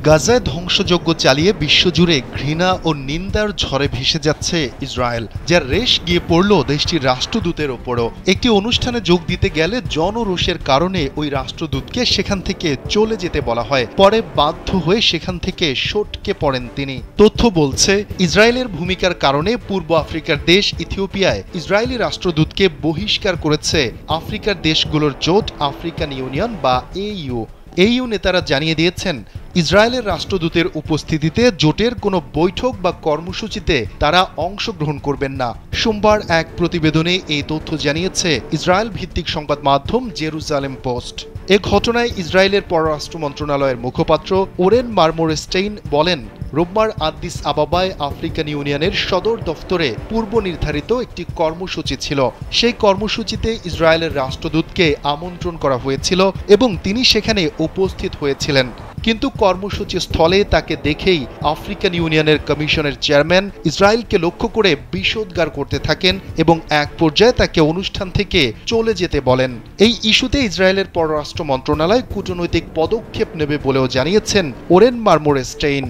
গাজায় ধ্বংসযজ্ঞ চালিয়ে বিশ্বজুড়ে ঘৃণা ও নিন্দার ঝড়ে ভেসে যাচ্ছে ইসরায়েল, যার রেশ গিয়ে পড়ল দেশটির রাষ্ট্রদূতের ওপরও। একটি অনুষ্ঠানে যোগ দিতে গেলে জনরোষের কারণে ওই রাষ্ট্রদূতকে সেখান থেকে চলে যেতে বলা হয়। পরে বাধ্য হয়ে সেখান থেকে সটকে পড়েন তিনি। তথ্য বলছে, ইসরায়েলের ভূমিকার কারণে পূর্ব আফ্রিকার দেশ ইথিওপিয়ায় ইসরায়েলি রাষ্ট্রদূতকে বহিষ্কার করেছে আফ্রিকার দেশগুলোর জোট আফ্রিকান ইউনিয়ন বা AU নেতারা জানিয়ে দিয়েছেন, ইসরায়েলের রাষ্ট্রদূতের উপস্থিতিতে জোটের কোনো বৈঠক বা কর্মসূচিতে তারা অংশগ্রহণ করবেন না। সোমবার এক প্রতিবেদনে এই তথ্য জানিয়েছে ইসরায়েল ভিত্তিক সংবাদ মাধ্যম জেরুজালেম পোস্ট। এ ঘটনায় ইসরায়েলের পররাষ্ট্র মন্ত্রণালয়ের মুখপাত্র ওরেন মারমোরস্টেইন বলেন, রোববার আদ্দিস আবাবায় আফ্রিকান ইউনিয়নের সদর দফতরে পূর্ব নির্ধারিত একটি কর্মসূচি ছিল। সেই কর্মসূচিতে ইসরায়েলের রাষ্ট্রদূতকে আমন্ত্রণ করা হয়েছিল এবং তিনি সেখানে উপস্থিত হয়েছিলেন। কিন্তু কর্মসূচি স্থলে তাকে দেখেই আফ্রিকান ইউনিয়নের কমিশনের চেয়ারম্যান ইসরায়েলকে লক্ষ্য করে বিষোদ্গার করতে থাকেন এবং এক পর্যায়ে তাকে অনুষ্ঠান থেকে চলে যেতে বলেন। এই ইস্যুতে ইসরায়েলের পররাষ্ট্র মন্ত্রণালয় কূটনৈতিক পদক্ষেপ নেবে বলেও জানিয়েছেন ওরেন মারমোরস্টেইন।